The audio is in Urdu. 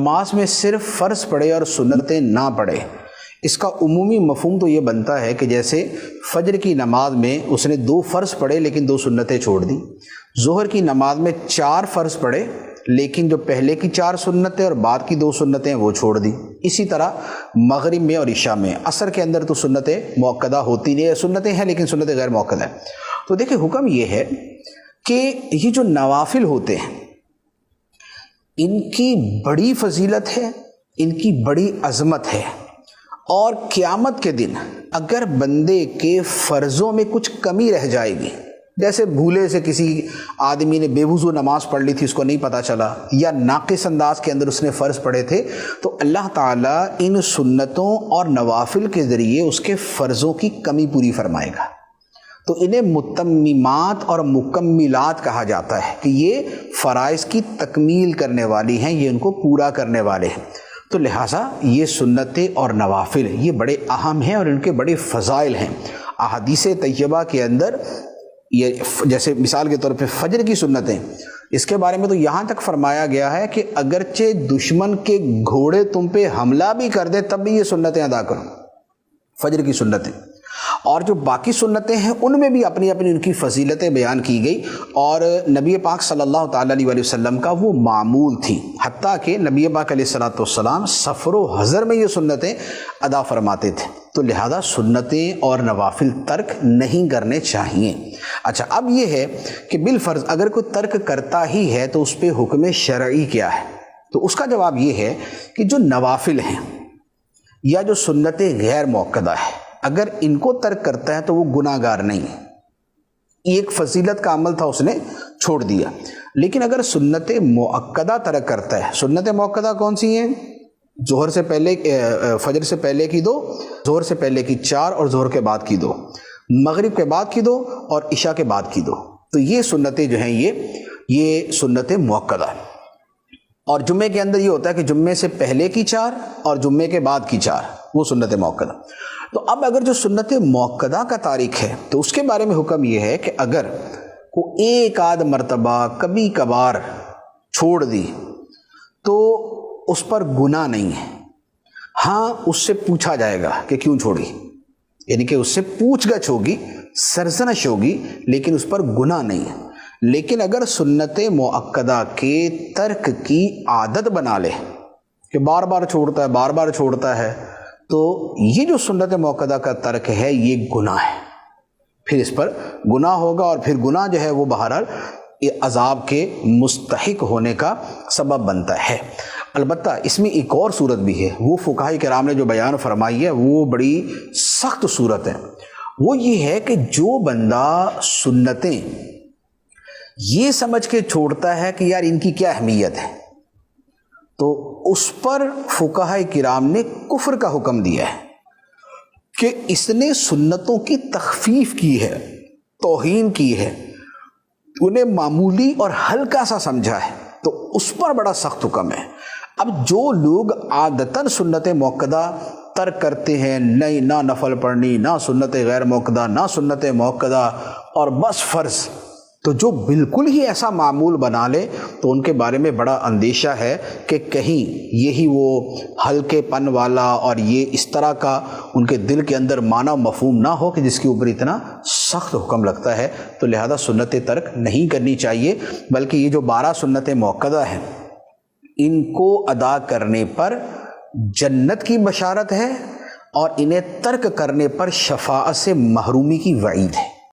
نماز میں صرف فرض پڑھے اور سنتیں نہ پڑھے، اس کا عمومی مفہوم تو یہ بنتا ہے کہ جیسے فجر کی نماز میں اس نے 2 فرض پڑھے لیکن 2 سنتیں چھوڑ دی، ظہر کی نماز میں 4 فرض پڑھے لیکن جو پہلے کی 4 سنتیں اور بعد کی 2 سنتیں وہ چھوڑ دی۔ اسی طرح مغرب میں اور عشاء میں، عصر کے اندر تو سنتیں مؤکدہ ہوتی نہیں، سنتیں ہیں لیکن سنتیں غیر مؤکدہ ہیں۔ تو دیکھیں حکم یہ ہے کہ یہ جو نوافل ہوتے ہیں ان کی بڑی فضیلت ہے، ان کی بڑی عظمت ہے، اور قیامت کے دن اگر بندے کے فرضوں میں کچھ کمی رہ جائے گی، جیسے بھولے سے کسی آدمی نے بے وضو نماز پڑھ لی تھی، اس کو نہیں پتہ چلا، یا ناقص انداز کے اندر اس نے فرض پڑھے تھے، تو اللہ تعالیٰ ان سنتوں اور نوافل کے ذریعے اس کے فرضوں کی کمی پوری فرمائے گا۔ تو انہیں متممات اور مکملات کہا جاتا ہے کہ یہ فرائض کی تکمیل کرنے والی ہیں، یہ ان کو پورا کرنے والے ہیں۔ تو لہٰذا یہ سنتیں اور نوافل یہ بڑے اہم ہیں اور ان کے بڑے فضائل ہیں۔ احادیث طیبہ کے اندر یہ جیسے مثال کے طور پہ فجر کی سنتیں، اس کے بارے میں تو یہاں تک فرمایا گیا ہے کہ اگرچہ دشمن کے گھوڑے تم پہ حملہ بھی کر دے تب بھی یہ سنتیں ادا کرو، فجر کی سنتیں۔ اور جو باقی سنتیں ہیں ان میں بھی اپنی اپنی ان کی فضیلتیں بیان کی گئی، اور نبی پاک صلی اللہ تعالیٰ علیہ وسلم کا وہ معمول تھی، حتیٰ کہ نبی پاک علیہ السلام سفر و حضر میں یہ سنتیں ادا فرماتے تھے۔ تو لہذا سنتیں اور نوافل ترک نہیں کرنے چاہیے۔ اچھا، اب یہ ہے کہ بالفرض اگر کوئی ترک کرتا ہی ہے تو اس پہ حکم شرعی کیا ہے؟ تو اس کا جواب یہ ہے کہ جو نوافل ہیں یا جو سنتیں غیر مؤکدہ ہیں، اگر ان کو ترک کرتا ہے تو وہ گناہ گار نہیں ہے، ایک فضیلت کا عمل تھا اس نے چھوڑ دیا۔ لیکن اگر سنت مؤکدہ ترک کرتا ہے، سنت مؤکدہ کون سی ہیں؟ ظہر سے پہلے، فجر سے پہلے کی 2، ظہر سے پہلے کی 4 اور ظہر کے بعد کی 2، مغرب کے بعد کی 2 اور عشاء کے بعد کی 2۔ تو یہ سنتیں جو ہیں یہ سنت مؤکدہ ہیں۔ اور جمعے کے اندر یہ ہوتا ہے کہ جمعے سے پہلے کی 4 اور جمعے کے بعد کی 4، وہ سنت مؤکدہ۔ تو اب اگر جو سنت مؤکدہ کا تاریخ ہے تو اس کے بارے میں حکم یہ ہے کہ اگر کوئی ایک آدھ مرتبہ کبھی کبھار چھوڑ دی تو اس پر گناہ نہیں ہے۔ ہاں، اس سے پوچھا جائے گا کہ کیوں چھوڑی، یعنی کہ اس سے پوچھ گچھ ہوگی، سرزنش ہوگی، لیکن اس پر گناہ نہیں ہے۔ لیکن اگر سنت مؤکدہ کے ترک کی عادت بنا لے کہ بار بار چھوڑتا ہے، بار بار چھوڑتا ہے، تو یہ جو سنت مؤکدہ کا ترک ہے یہ گناہ ہے، پھر اس پر گناہ ہوگا، اور پھر گناہ جو ہے وہ بہرحال عذاب کے مستحق ہونے کا سبب بنتا ہے۔ البتہ اس میں ایک اور صورت بھی ہے، وہ فقہاء کرام نے جو بیان فرمائی ہے وہ بڑی سخت صورت ہے۔ وہ یہ ہے کہ جو بندہ سنتیں یہ سمجھ کے چھوڑتا ہے کہ یار ان کی کیا اہمیت ہے، تو اس پر فقہاء کرام نے کفر کا حکم دیا ہے کہ اس نے سنتوں کی تخفیف کی ہے، توہین کی ہے، انہیں معمولی اور ہلکا سا سمجھا ہے، تو اس پر بڑا سخت حکم ہے۔ اب جو لوگ عادتاً سنت مؤکدہ ترک کرتے ہیں، نہ نفل پڑھنی، نہ سنت غیر مؤکدہ، نہ سنت مؤکدہ، اور بس فرض، تو جو بالکل ہی ایسا معمول بنا لے تو ان کے بارے میں بڑا اندیشہ ہے کہ کہیں یہی وہ ہلکے پن والا اور یہ اس طرح کا ان کے دل کے اندر معنی و مفہوم نہ ہو کہ جس کے اوپر اتنا سخت حکم لگتا ہے۔ تو لہذا سنت ترک نہیں کرنی چاہیے، بلکہ یہ جو 12 سنتیں مؤکدہ ہیں ان کو ادا کرنے پر جنت کی بشارت ہے، اور انہیں ترک کرنے پر شفاعت سے محرومی کی وعید ہے۔